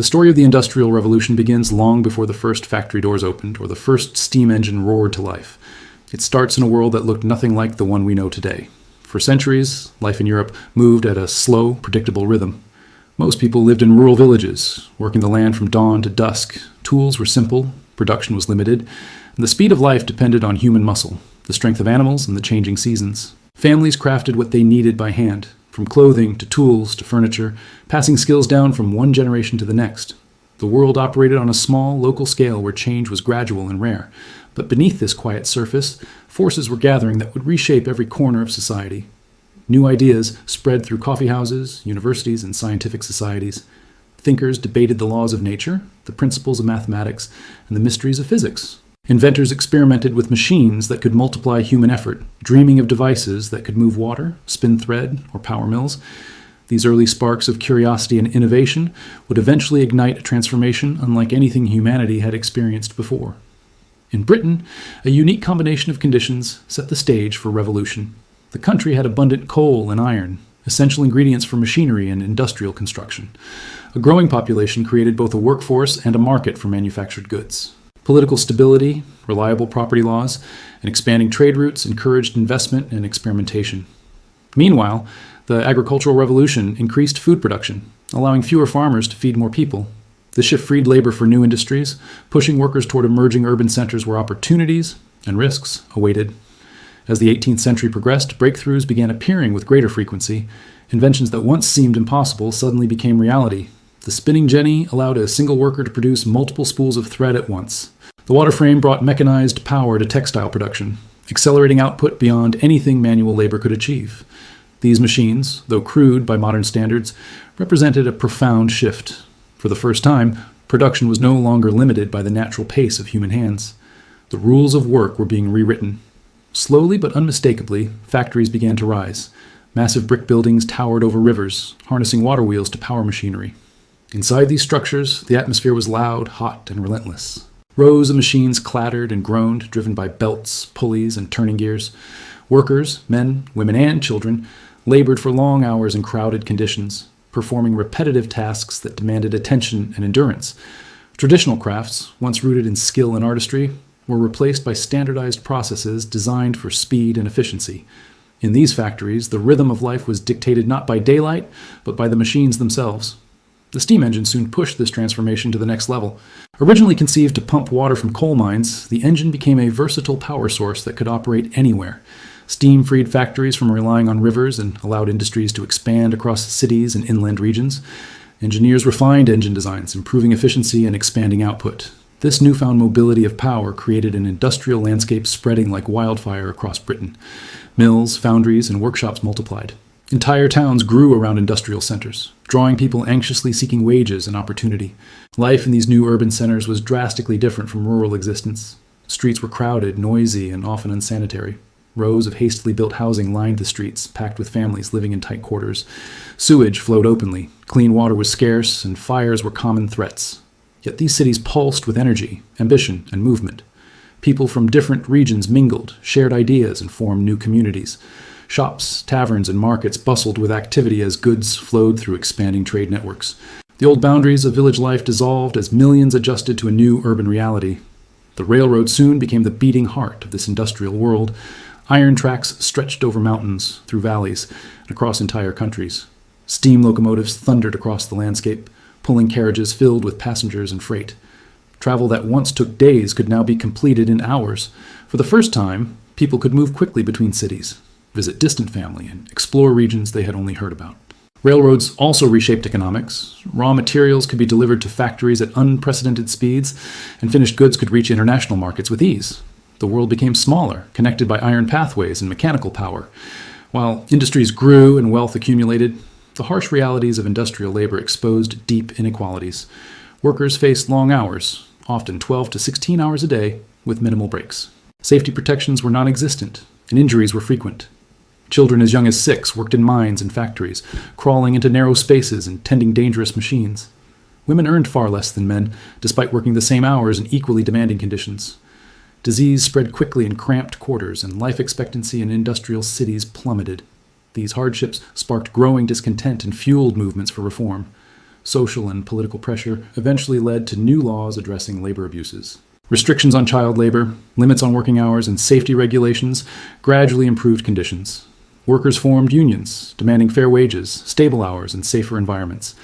The story of the Industrial Revolution begins long before the first factory doors opened or the first steam engine roared to life. It starts in a world that looked nothing like the one we know today. For centuries, life in Europe moved at a slow, predictable rhythm. Most people lived in rural villages, working the land from dawn to dusk. Tools were simple, production was limited, and the speed of life depended on human muscle, the strength of animals, and the changing seasons. Families crafted what they needed by hand, from clothing to tools to furniture, passing skills down from one generation to the next. The world operated on a small, local scale where change was gradual and rare. But beneath this quiet surface, forces were gathering that would reshape every corner of society. New ideas spread through coffee houses, universities, and scientific societies. Thinkers debated the laws of nature, the principles of mathematics, and the mysteries of physics. Inventors experimented with machines that could multiply human effort, dreaming of devices that could move water, spin thread, or power mills. These early sparks of curiosity and innovation would eventually ignite a transformation unlike anything humanity had experienced before. In Britain, a unique combination of conditions set the stage for revolution. The country had abundant coal and iron, essential ingredients for machinery and industrial construction. A growing population created both a workforce and a market for manufactured goods. Political stability, reliable property laws, and expanding trade routes encouraged investment and experimentation. Meanwhile, the agricultural revolution increased food production, allowing fewer farmers to feed more people. This shift freed labor for new industries, pushing workers toward emerging urban centers where opportunities and risks awaited. As the 18th century progressed, breakthroughs began appearing with greater frequency. Inventions that once seemed impossible suddenly became reality. The spinning jenny allowed a single worker to produce multiple spools of thread at once. The water frame brought mechanized power to textile production, accelerating output beyond anything manual labor could achieve. These machines, though crude by modern standards, represented a profound shift. For the first time, production was no longer limited by the natural pace of human hands. The rules of work were being rewritten. Slowly but unmistakably, factories began to rise. Massive brick buildings towered over rivers, harnessing water wheels to power machinery. Inside these structures, the atmosphere was loud, hot, and relentless. Rows of machines clattered and groaned, driven by belts, pulleys, and turning gears. Workers, men, women, and children, labored for long hours in crowded conditions, performing repetitive tasks that demanded attention and endurance. Traditional crafts, once rooted in skill and artistry, were replaced by standardized processes designed for speed and efficiency. In these factories, the rhythm of life was dictated not by daylight, but by the machines themselves. The steam engine soon pushed this transformation to the next level. Originally conceived to pump water from coal mines, the engine became a versatile power source that could operate anywhere. Steam freed factories from relying on rivers and allowed industries to expand across cities and inland regions. Engineers refined engine designs, improving efficiency and expanding output. This newfound mobility of power created an industrial landscape spreading like wildfire across Britain. Mills, foundries, and workshops multiplied. Entire towns grew around industrial centers, drawing people anxiously seeking wages and opportunity. Life in these new urban centers was drastically different from rural existence. Streets were crowded, noisy, and often unsanitary. Rows of hastily built housing lined the streets, packed with families living in tight quarters. Sewage flowed openly, clean water was scarce, and fires were common threats. Yet these cities pulsed with energy, ambition, and movement. People from different regions mingled, shared ideas, and formed new communities. Shops, taverns, and markets bustled with activity as goods flowed through expanding trade networks. The old boundaries of village life dissolved as millions adjusted to a new urban reality. The railroad soon became the beating heart of this industrial world. Iron tracks stretched over mountains, through valleys, and across entire countries. Steam locomotives thundered across the landscape, pulling carriages filled with passengers and freight. Travel that once took days could now be completed in hours. For the first time, people could move quickly between cities, visit distant family, and explore regions they had only heard about. Railroads also reshaped economics. Raw materials could be delivered to factories at unprecedented speeds, and finished goods could reach international markets with ease. The world became smaller, connected by iron pathways and mechanical power. While industries grew and wealth accumulated, the harsh realities of industrial labor exposed deep inequalities. Workers faced long hours, often 12 to 16 hours a day, with minimal breaks. Safety protections were non-existent, and injuries were frequent. Children as young as 6 worked in mines and factories, crawling into narrow spaces and tending dangerous machines. Women earned far less than men, despite working the same hours in equally demanding conditions. Disease spread quickly in cramped quarters, and life expectancy in industrial cities plummeted. These hardships sparked growing discontent and fueled movements for reform. social and political pressure eventually led to new laws addressing labor abuses. Restrictions on child labor, limits on working hours, and safety regulations gradually improved conditions. Workers formed unions, demanding fair wages, stable hours, and safer environments.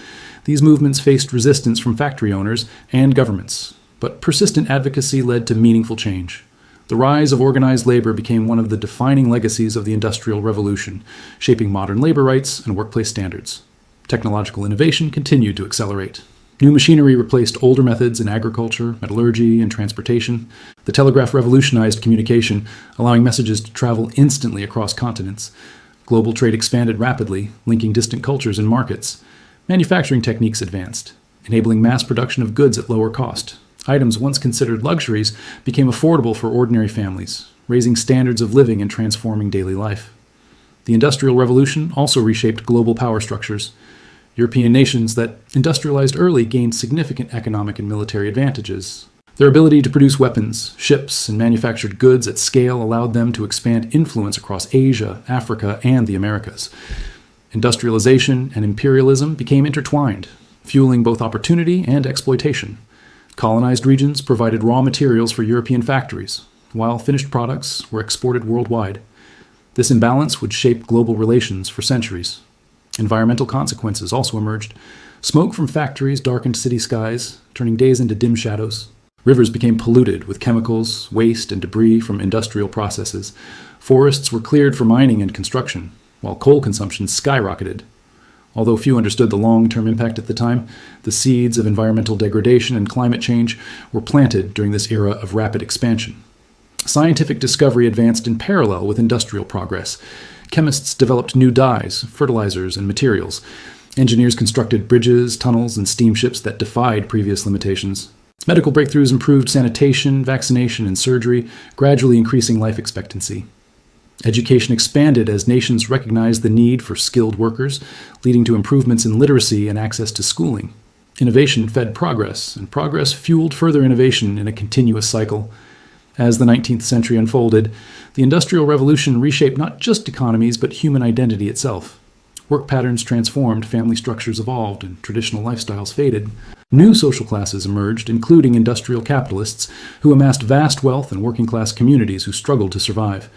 These movements faced resistance from factory owners and governments, but persistent advocacy led to meaningful change. The rise of organized labor became one of the defining legacies of the Industrial Revolution, shaping modern labor rights and workplace standards. Technological innovation continued to accelerate. New machinery replaced older methods in agriculture, metallurgy, and transportation. The telegraph revolutionized communication, allowing messages to travel instantly across continents. Global trade expanded rapidly, linking distant cultures and markets. Manufacturing techniques advanced, enabling mass production of goods at lower cost. Items once considered luxuries became affordable for ordinary families, raising standards of living and transforming daily life. The Industrial Revolution also reshaped global power structures. European nations that industrialized early gained significant economic and military advantages. Their ability to produce weapons, ships, and manufactured goods at scale allowed them to expand influence across Asia, Africa, and the Americas. Industrialization and imperialism became intertwined, fueling both opportunity and exploitation. Colonized regions provided raw materials for European factories, while finished products were exported worldwide. This imbalance would shape global relations for centuries. Environmental consequences also emerged. Smoke from factories darkened city skies, turning days into dim shadows. Rivers became polluted with chemicals, waste, and debris from industrial processes. Forests were cleared for mining and construction, while coal consumption skyrocketed. Although few understood the long-term impact at the time, the seeds of environmental degradation and climate change were planted during this era of rapid expansion. Scientific discovery advanced in parallel with industrial progress. Chemists developed new dyes, fertilizers, and materials. Engineers constructed bridges, tunnels, and steamships that defied previous limitations. Medical breakthroughs improved sanitation, vaccination, and surgery, gradually increasing life expectancy. Education expanded as nations recognized the need for skilled workers, leading to improvements in literacy and access to schooling. Innovation fed progress, and progress fueled further innovation in a continuous cycle. As the 19th century unfolded, the Industrial Revolution reshaped not just economies but human identity itself. Work patterns transformed, family structures evolved, and traditional lifestyles faded. New social classes emerged, including industrial capitalists, who amassed vast wealth and working-class communities who struggled to survive.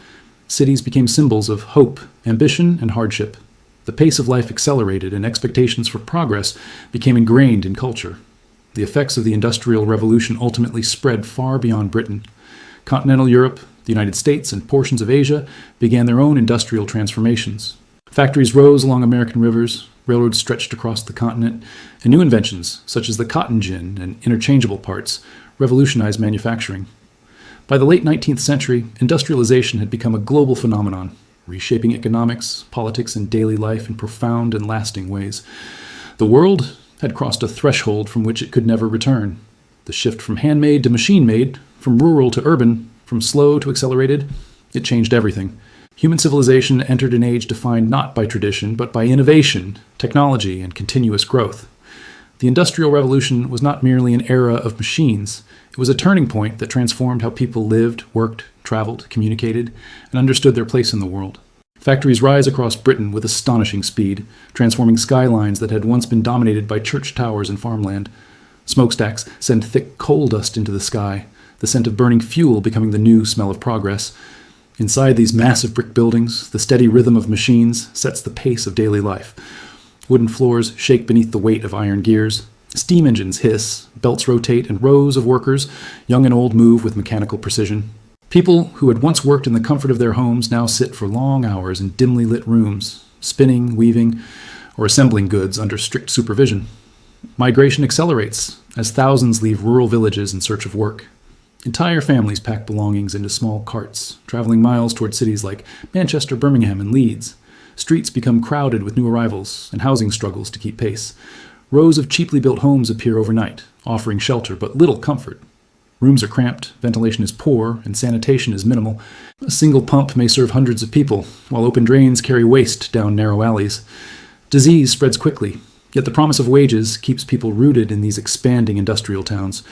Cities became symbols of hope, ambition, and hardship. The pace of life accelerated, and expectations for progress became ingrained in culture. The effects of the Industrial Revolution ultimately spread far beyond Britain. Continental Europe, the United States, and portions of Asia began their own industrial transformations. Factories rose along American rivers, railroads stretched across the continent, and new inventions, such as the cotton gin and interchangeable parts, revolutionized manufacturing. By the late 19th century, industrialization had become a global phenomenon, reshaping economics, politics, and daily life in profound and lasting ways. The world had crossed a threshold from which it could never return. The shift from handmade to machine-made, from rural to urban, from slow to accelerated, it changed everything. Human civilization entered an age defined not by tradition, but by innovation, technology, and continuous growth. The Industrial Revolution was not merely an era of machines. It was a turning point that transformed how people lived, worked, traveled, communicated, and understood their place in the world. Factories rise across Britain with astonishing speed, transforming skylines that had once been dominated by church towers and farmland. Smokestacks send thick coal dust into the sky, the scent of burning fuel becoming the new smell of progress. Inside these massive brick buildings, the steady rhythm of machines sets the pace of daily life. Wooden floors shake beneath the weight of iron gears. Steam engines hiss, belts rotate, and rows of workers, young and old, move with mechanical precision. People who had once worked in the comfort of their homes now sit for long hours in dimly lit rooms, spinning, weaving, or assembling goods under strict supervision. Migration accelerates as thousands leave rural villages in search of work. Entire families pack belongings into small carts, traveling miles toward cities like Manchester, Birmingham, and Leeds. Streets become crowded with new arrivals, and housing struggles to keep pace. Rows of cheaply built homes appear overnight, offering shelter but little comfort. Rooms are cramped, ventilation is poor, and sanitation is minimal. A single pump may serve hundreds of people, while open drains carry waste down narrow alleys. Disease spreads quickly, yet the promise of wages keeps people rooted in these expanding industrial towns.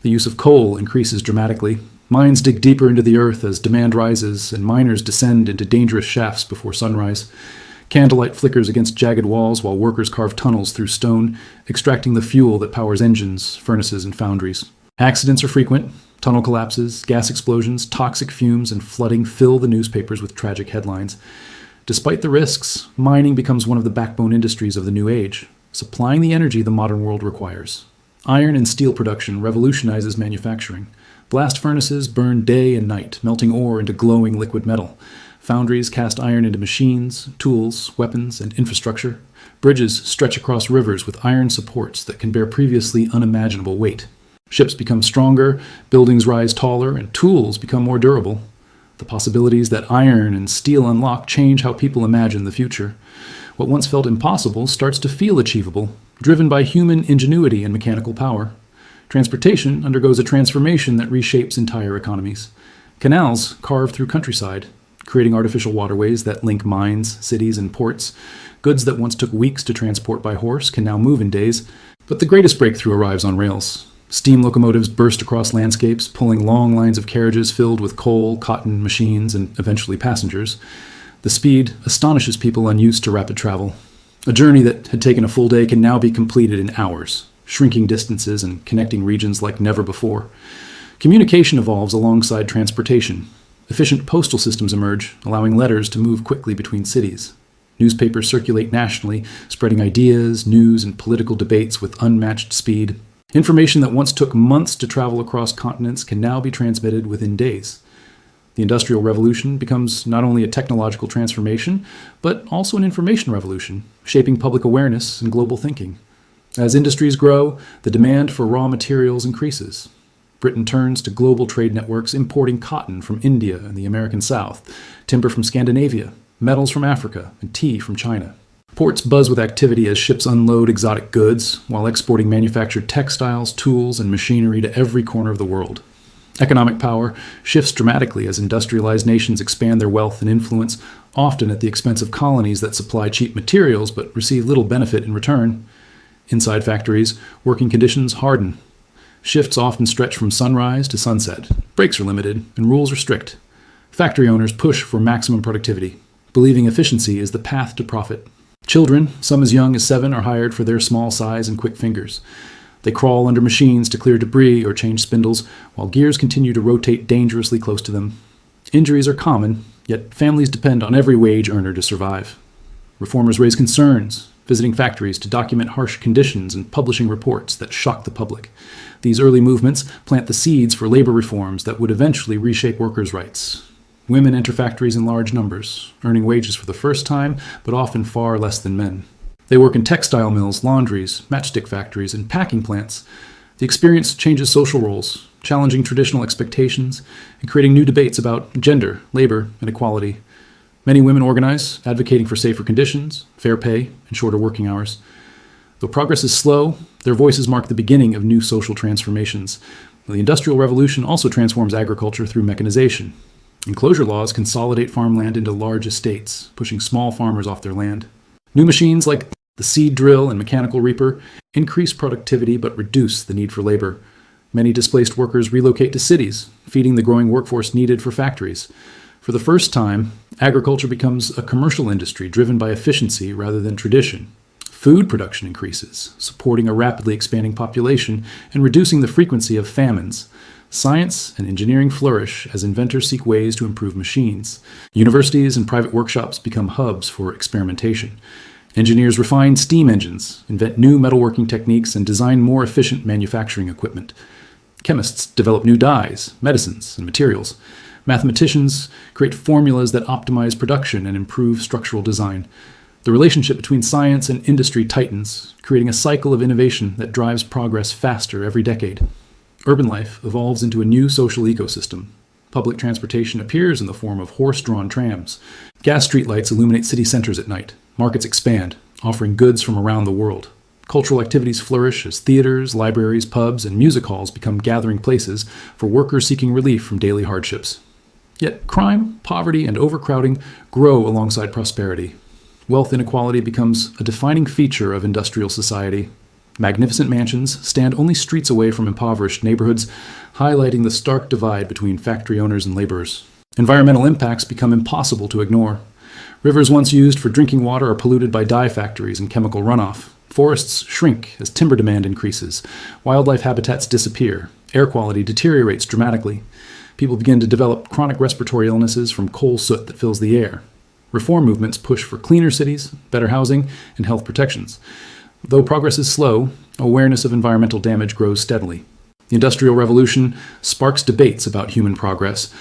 The use of coal increases dramatically. Mines dig deeper into the earth as demand rises, and miners descend into dangerous shafts before sunrise. Candlelight flickers against jagged walls while workers carve tunnels through stone, extracting the fuel that powers engines, furnaces, and foundries. Accidents are frequent. Tunnel collapses, gas explosions, toxic fumes, and flooding fill the newspapers with tragic headlines. Despite the risks, mining becomes one of the backbone industries of the new age, supplying the energy the modern world requires. Iron and steel production revolutionizes manufacturing. Blast furnaces burn day and night, melting ore into glowing liquid metal. Foundries cast iron into machines, tools, weapons, and infrastructure. Bridges stretch across rivers with iron supports that can bear previously unimaginable weight. Ships become stronger, buildings rise taller, and tools become more durable. The possibilities that iron and steel unlock change how people imagine the future. What once felt impossible starts to feel achievable, driven by human ingenuity and mechanical power. Transportation undergoes a transformation that reshapes entire economies. Canals carve through countryside, creating artificial waterways that link mines, cities, and ports. Goods that once took weeks to transport by horse can now move in days. But the greatest breakthrough arrives on rails. Steam locomotives burst across landscapes, pulling long lines of carriages filled with coal, cotton, machines, and eventually passengers. The speed astonishes people unused to rapid travel. A journey that had taken a full day can now be completed in hours, shrinking distances and connecting regions like never before. Communication evolves alongside transportation. Efficient postal systems emerge, allowing letters to move quickly between cities. Newspapers circulate nationally, spreading ideas, news, and political debates with unmatched speed. Information that once took months to travel across continents can now be transmitted within days. The Industrial Revolution becomes not only a technological transformation, but also an information revolution, shaping public awareness and global thinking. As industries grow, the demand for raw materials increases. Britain turns to global trade networks importing cotton from India and the American South, timber from Scandinavia, metals from Africa, and tea from China. Ports buzz with activity as ships unload exotic goods, while exporting manufactured textiles, tools, and machinery to every corner of the world. Economic power shifts dramatically as industrialized nations expand their wealth and influence, often at the expense of colonies that supply cheap materials but receive little benefit in return. Inside factories, working conditions harden. Shifts often stretch from sunrise to sunset. Breaks are limited, and rules are strict. Factory owners push for maximum productivity, believing efficiency is the path to profit. Children, some as young as 7, are hired for their small size and quick fingers. They crawl under machines to clear debris or change spindles, while gears continue to rotate dangerously close to them. Injuries are common, yet families depend on every wage earner to survive. Reformers raise concerns, visiting factories to document harsh conditions and publishing reports that shock the public. These early movements plant the seeds for labor reforms that would eventually reshape workers' rights. Women enter factories in large numbers, earning wages for the first time, but often far less than men. They work in textile mills, laundries, matchstick factories, and packing plants. The experience changes social roles, challenging traditional expectations, and creating new debates about gender, labor, and equality. Many women organize, advocating for safer conditions, fair pay, and shorter working hours. Though progress is slow, their voices mark the beginning of new social transformations. The Industrial Revolution also transforms agriculture through mechanization. Enclosure laws consolidate farmland into large estates, pushing small farmers off their land. New machines like the seed drill and mechanical reaper increase productivity but reduce the need for labor. Many displaced workers relocate to cities, feeding the growing workforce needed for factories. For the first time, agriculture becomes a commercial industry driven by efficiency rather than tradition. Food production increases, supporting a rapidly expanding population and reducing the frequency of famines. Science and engineering flourish as inventors seek ways to improve machines. Universities and private workshops become hubs for experimentation. Engineers refine steam engines, invent new metalworking techniques, and design more efficient manufacturing equipment. Chemists develop new dyes, medicines, and materials. Mathematicians create formulas that optimize production and improve structural design. The relationship between science and industry tightens, creating a cycle of innovation that drives progress faster every decade. Urban life evolves into a new social ecosystem. Public transportation appears in the form of horse-drawn trams. Gas streetlights illuminate city centers at night. Markets expand, offering goods from around the world. Cultural activities flourish as theaters, libraries, pubs, and music halls become gathering places for workers seeking relief from daily hardships. Yet crime, poverty, and overcrowding grow alongside prosperity. Wealth inequality becomes a defining feature of industrial society. Magnificent mansions stand only streets away from impoverished neighborhoods, highlighting the stark divide between factory owners and laborers. Environmental impacts become impossible to ignore. Rivers once used for drinking water are polluted by dye factories and chemical runoff. Forests shrink as timber demand increases. Wildlife habitats disappear. Air quality deteriorates dramatically. People begin to develop chronic respiratory illnesses from coal soot that fills the air. Reform movements push for cleaner cities, better housing, and health protections. Though progress is slow, awareness of environmental damage grows steadily. The Industrial Revolution sparks debates about human progress.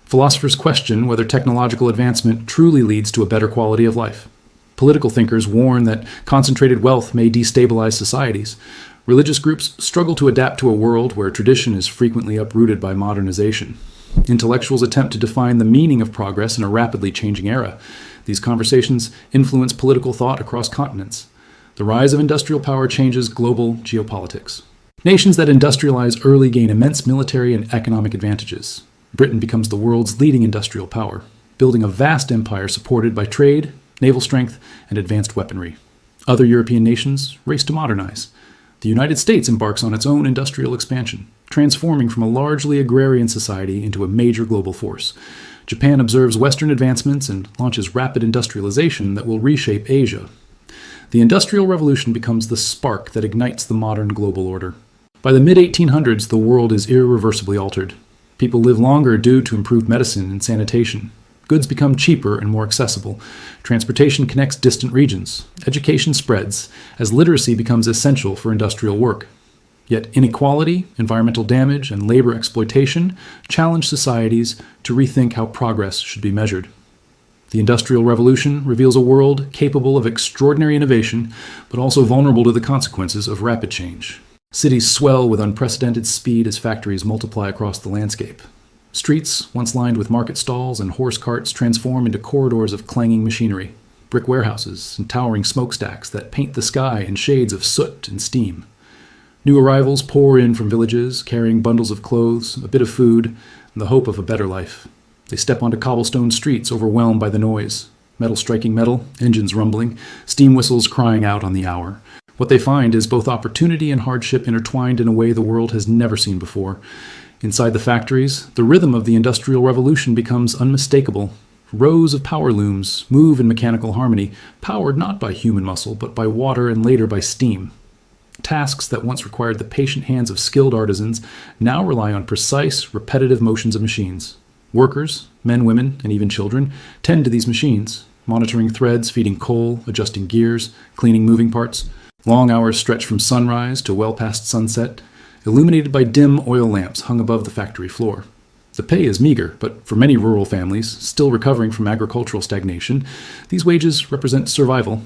Philosophers question whether technological advancement truly leads to a better quality of life. Political thinkers warn that concentrated wealth may destabilize societies. Religious groups struggle to adapt to a world where tradition is frequently uprooted by modernization. Intellectuals attempt to define the meaning of progress in a rapidly changing era. These conversations influence political thought across continents. The rise of industrial power changes global geopolitics. Nations that industrialize early gain immense military and economic advantages. Britain becomes the world's leading industrial power, building a vast empire supported by trade, naval strength, and advanced weaponry. Other European nations race to modernize. The United States embarks on its own industrial expansion, transforming from a largely agrarian society into a major global force. Japan observes Western advancements and launches rapid industrialization that will reshape Asia. The Industrial Revolution becomes the spark that ignites the modern global order. By the mid-1800s, the world is irreversibly altered. People live longer due to improved medicine and sanitation. Goods become cheaper and more accessible. Transportation connects distant regions. Education spreads as literacy becomes essential for industrial work. Yet inequality, environmental damage, and labor exploitation challenge societies to rethink how progress should be measured. The Industrial Revolution reveals a world capable of extraordinary innovation, but also vulnerable to the consequences of rapid change. Cities swell with unprecedented speed as factories multiply across the landscape. Streets, once lined with market stalls and horse carts, transform into corridors of clanging machinery, brick warehouses, and towering smokestacks that paint the sky in shades of soot and steam. New arrivals pour in from villages, carrying bundles of clothes, a bit of food, and the hope of a better life. They step onto cobblestone streets overwhelmed by the noise. Metal striking metal, engines rumbling, steam whistles crying out on the hour. What they find is both opportunity and hardship intertwined in a way the world has never seen before. Inside the factories, the rhythm of the Industrial Revolution becomes unmistakable. Rows of power looms move in mechanical harmony, powered not by human muscle, but by water and later by steam. Tasks that once required the patient hands of skilled artisans now rely on precise, repetitive motions of machines. Workers, men, women, and even children, tend to these machines, monitoring threads, feeding coal, adjusting gears, cleaning moving parts. Long hours stretch from sunrise to well past sunset, illuminated by dim oil lamps hung above the factory floor. The pay is meager, but for many rural families, still recovering from agricultural stagnation, these wages represent survival.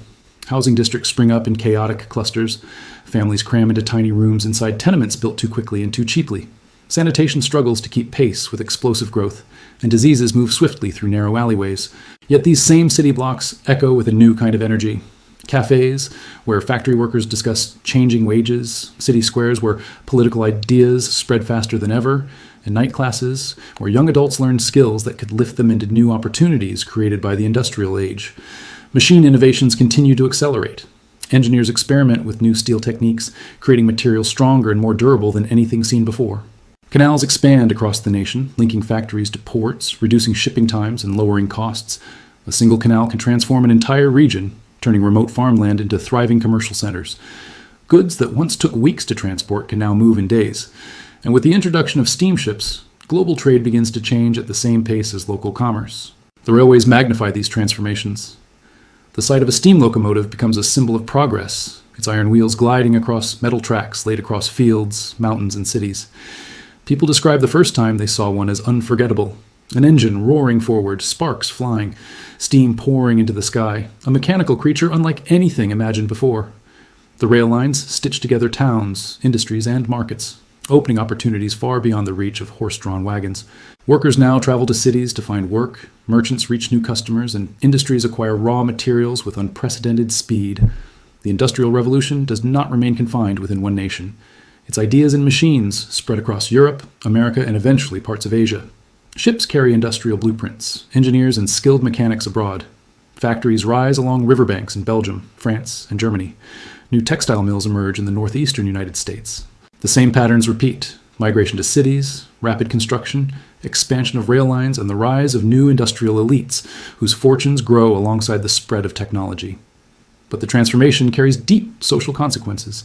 Housing districts spring up in chaotic clusters. Families cram into tiny rooms inside tenements built too quickly and too cheaply. Sanitation struggles to keep pace with explosive growth, and diseases move swiftly through narrow alleyways. Yet these same city blocks echo with a new kind of energy. Cafes, where factory workers discuss changing wages, city squares where political ideas spread faster than ever, and night classes, where young adults learn skills that could lift them into new opportunities created by the industrial age. Machine innovations continue to accelerate. Engineers experiment with new steel techniques, creating materials stronger and more durable than anything seen before. Canals expand across the nation, linking factories to ports, reducing shipping times and lowering costs. A single canal can transform an entire region, turning remote farmland into thriving commercial centers. Goods that once took weeks to transport can now move in days. And with the introduction of steamships, global trade begins to change at the same pace as local commerce. The railways magnify these transformations. The sight of a steam locomotive becomes a symbol of progress, its iron wheels gliding across metal tracks laid across fields, mountains, and cities. People describe the first time they saw one as unforgettable. An engine roaring forward, sparks flying, steam pouring into the sky, a mechanical creature unlike anything imagined before. The rail lines stitch together towns, industries, and markets, opening opportunities far beyond the reach of horse-drawn wagons. Workers now travel to cities to find work, merchants reach new customers, and industries acquire raw materials with unprecedented speed. The Industrial Revolution does not remain confined within one nation. Its ideas and machines spread across Europe, America, and eventually parts of Asia. Ships carry industrial blueprints, engineers and skilled mechanics abroad. Factories rise along riverbanks in Belgium, France, and Germany. New textile mills emerge in the northeastern United States. The same patterns repeat: migration to cities, rapid construction, expansion of rail lines, and the rise of new industrial elites whose fortunes grow alongside the spread of technology. But the transformation carries deep social consequences.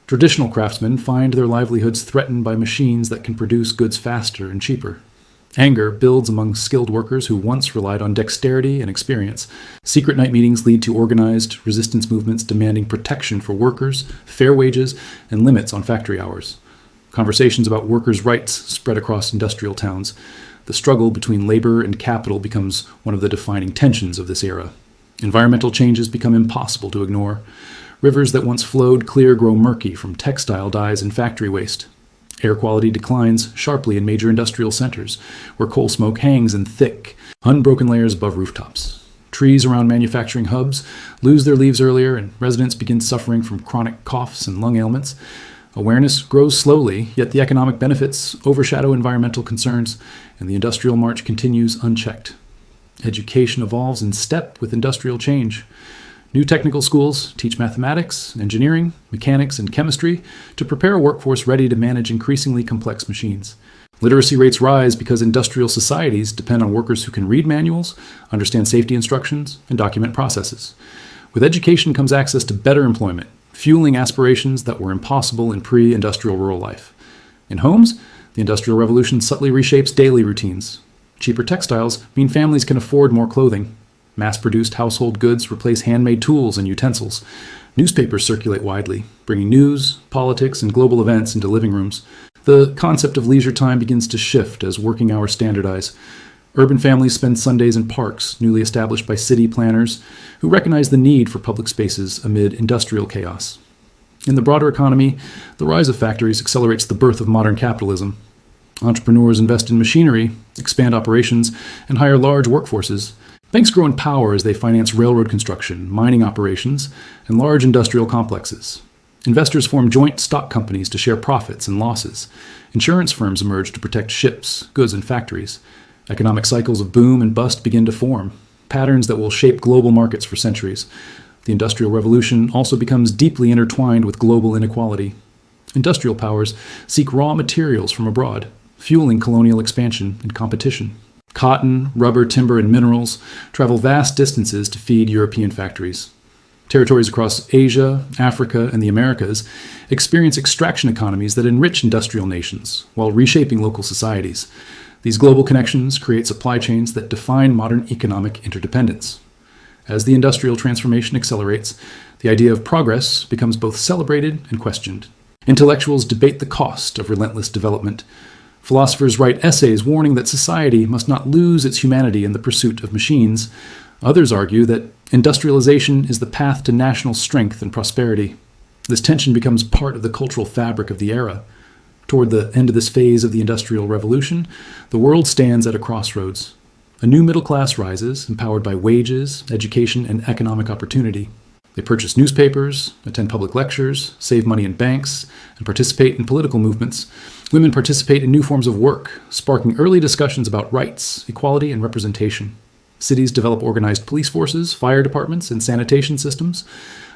Traditional craftsmen find their livelihoods threatened by machines that can produce goods faster and cheaper. Anger builds among skilled workers who once relied on dexterity and experience. Secret night meetings lead to organized resistance movements demanding protection for workers, fair wages, and limits on factory hours. Conversations about workers' rights spread across industrial towns. The struggle between labor and capital becomes one of the defining tensions of this era. Environmental changes become impossible to ignore. Rivers that once flowed clear grow murky from textile dyes and factory waste. Air quality declines sharply in major industrial centers, where coal smoke hangs in thick, unbroken layers above rooftops. Trees around manufacturing hubs lose their leaves earlier, and residents begin suffering from chronic coughs and lung ailments. Awareness grows slowly, yet the economic benefits overshadow environmental concerns, and the industrial march continues unchecked. Education evolves in step with industrial change. New technical schools teach mathematics, engineering, mechanics, and chemistry to prepare a workforce ready to manage increasingly complex machines. Literacy rates rise because industrial societies depend on workers who can read manuals, understand safety instructions, and document processes. With education comes access to better employment, fueling aspirations that were impossible in pre-industrial rural life. In homes, the Industrial Revolution subtly reshapes daily routines. Cheaper textiles mean families can afford more clothing. Mass-produced household goods replace handmade tools and utensils. Newspapers circulate widely, bringing news, politics, and global events into living rooms. The concept of leisure time begins to shift as working hours standardize. Urban families spend Sundays in parks, newly established by city planners, who recognize the need for public spaces amid industrial chaos. In the broader economy, the rise of factories accelerates the birth of modern capitalism. Entrepreneurs invest in machinery, expand operations, and hire large workforces. Banks grow in power as they finance railroad construction, mining operations, and large industrial complexes. Investors form joint stock companies to share profits and losses. Insurance firms emerge to protect ships, goods, and factories. Economic cycles of boom and bust begin to form, patterns that will shape global markets for centuries. The Industrial Revolution also becomes deeply intertwined with global inequality. Industrial powers seek raw materials from abroad, fueling colonial expansion and competition. Cotton, rubber, timber, and minerals travel vast distances to feed European factories. Territories across Asia, Africa, and the Americas experience extraction economies that enrich industrial nations while reshaping local societies. These global connections create supply chains that define modern economic interdependence. As the industrial transformation accelerates, the idea of progress becomes both celebrated and questioned. Intellectuals debate the cost of relentless development. Philosophers write essays warning that society must not lose its humanity in the pursuit of machines. Others argue that industrialization is the path to national strength and prosperity. This tension becomes part of the cultural fabric of the era. Toward the end of this phase of the Industrial Revolution, the world stands at a crossroads. A new middle class rises, empowered by wages, education, and economic opportunity. They purchase newspapers, attend public lectures, save money in banks, and participate in political movements. Women participate in new forms of work, sparking early discussions about rights, equality, and representation. Cities develop organized police forces, fire departments, and sanitation systems.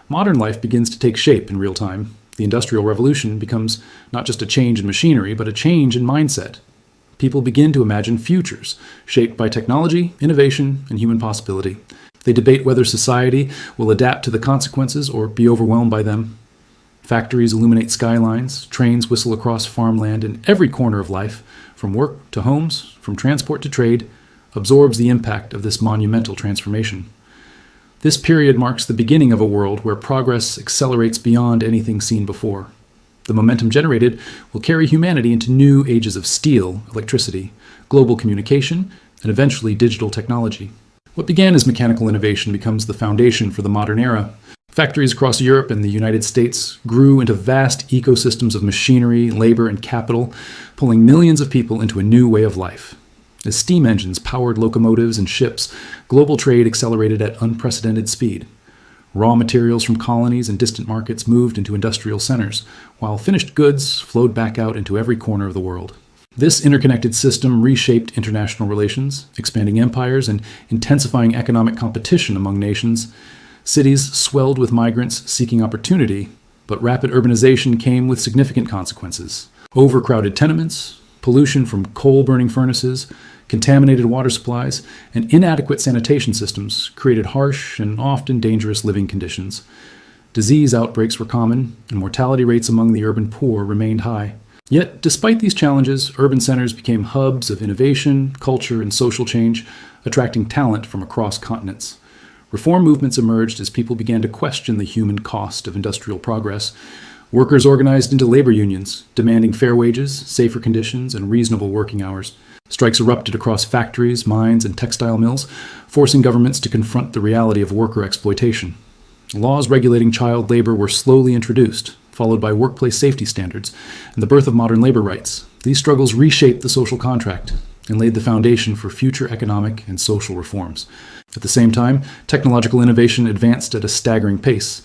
Modern life begins to take shape in real time. The Industrial Revolution becomes not just a change in machinery, but a change in mindset. People begin to imagine futures, shaped by technology, innovation, and human possibility. They debate whether society will adapt to the consequences or be overwhelmed by them. Factories illuminate skylines, trains whistle across farmland, and every corner of life, from work to homes, from transport to trade, absorbs the impact of this monumental transformation. This period marks the beginning of a world where progress accelerates beyond anything seen before. The momentum generated will carry humanity into new ages of steel, electricity, global communication, and eventually digital technology. What began as mechanical innovation becomes the foundation for the modern era. Factories across Europe and the United States grew into vast ecosystems of machinery, labor, and capital, pulling millions of people into a new way of life. As steam engines powered locomotives and ships, global trade accelerated at unprecedented speed. Raw materials from colonies and distant markets moved into industrial centers, while finished goods flowed back out into every corner of the world. This interconnected system reshaped international relations, expanding empires and intensifying economic competition among nations. Cities swelled with migrants seeking opportunity, but rapid urbanization came with significant consequences. Overcrowded tenements, pollution from coal-burning furnaces, contaminated water supplies, and inadequate sanitation systems created harsh and often dangerous living conditions. Disease outbreaks were common, and mortality rates among the urban poor remained high. Yet, despite these challenges, urban centers became hubs of innovation, culture, and social change, attracting talent from across continents. Reform movements emerged as people began to question the human cost of industrial progress. Workers organized into labor unions, demanding fair wages, safer conditions, and reasonable working hours. Strikes erupted across factories, mines, and textile mills, forcing governments to confront the reality of worker exploitation. Laws regulating child labor were slowly introduced, followed by workplace safety standards and the birth of modern labor rights. These struggles reshaped the social contract and laid the foundation for future economic and social reforms. At the same time, technological innovation advanced at a staggering pace.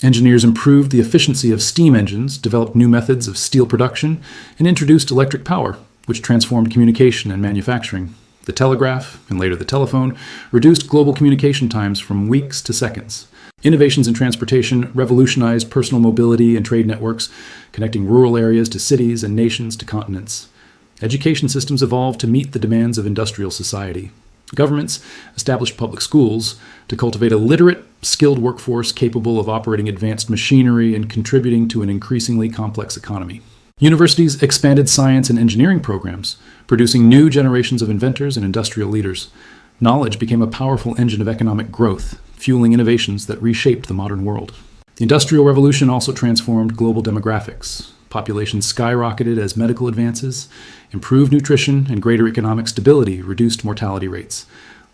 Engineers improved the efficiency of steam engines, developed new methods of steel production, and introduced electric power, which transformed communication and manufacturing. The telegraph, and later the telephone, reduced global communication times from weeks to seconds. Innovations in transportation revolutionized personal mobility and trade networks, connecting rural areas to cities and nations to continents. Education systems evolved to meet the demands of industrial society. Governments established public schools to cultivate a literate, skilled workforce capable of operating advanced machinery and contributing to an increasingly complex economy. Universities expanded science and engineering programs, producing new generations of inventors and industrial leaders. Knowledge became a powerful engine of economic growth, fueling innovations that reshaped the modern world. The Industrial Revolution also transformed global demographics. Population skyrocketed as medical advances, improved nutrition, and greater economic stability reduced mortality rates.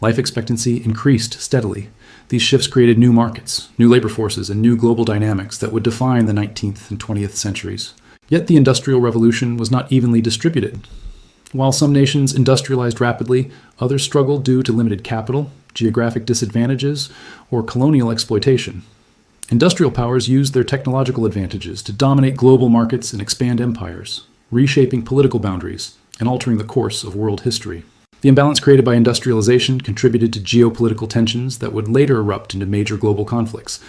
Life expectancy increased steadily. These shifts created new markets, new labor forces, and new global dynamics that would define the 19th and 20th centuries. Yet the Industrial Revolution was not evenly distributed. While some nations industrialized rapidly, others struggled due to limited capital, geographic disadvantages, or colonial exploitation. Industrial powers used their technological advantages to dominate global markets and expand empires, reshaping political boundaries and altering the course of world history. The imbalance created by industrialization contributed to geopolitical tensions that would later erupt into major global conflicts.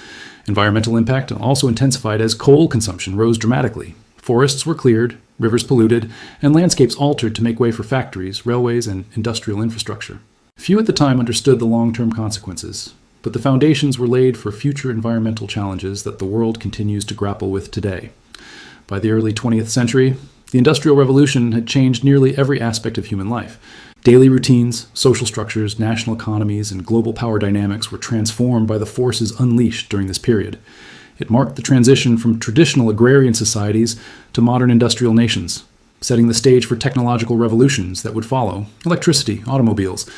Environmental impact also intensified as coal consumption rose dramatically. Forests were cleared, rivers polluted, and landscapes altered to make way for factories, railways, and industrial infrastructure. Few at the time understood the long-term consequences, but the foundations were laid for future environmental challenges that the world continues to grapple with today. By the early 20th century, the Industrial Revolution had changed nearly every aspect of human life. Daily routines, social structures, national economies, and global power dynamics were transformed by the forces unleashed during this period. It marked the transition from traditional agrarian societies to modern industrial nations, setting the stage for technological revolutions that would follow: electricity, automobiles,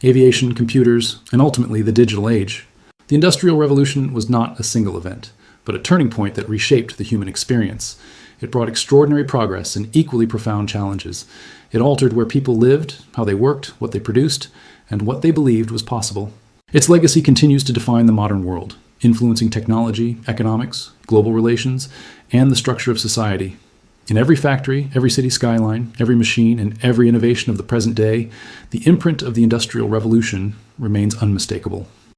aviation, computers, and ultimately the digital age. The Industrial Revolution was not a single event, but a turning point that reshaped the human experience. It brought extraordinary progress and equally profound challenges. It altered where people lived, how they worked, what they produced, and what they believed was possible. Its legacy continues to define the modern world, influencing technology, economics, global relations, and the structure of society. In every factory, every city skyline, every machine, and every innovation of the present day, the imprint of the Industrial Revolution remains unmistakable.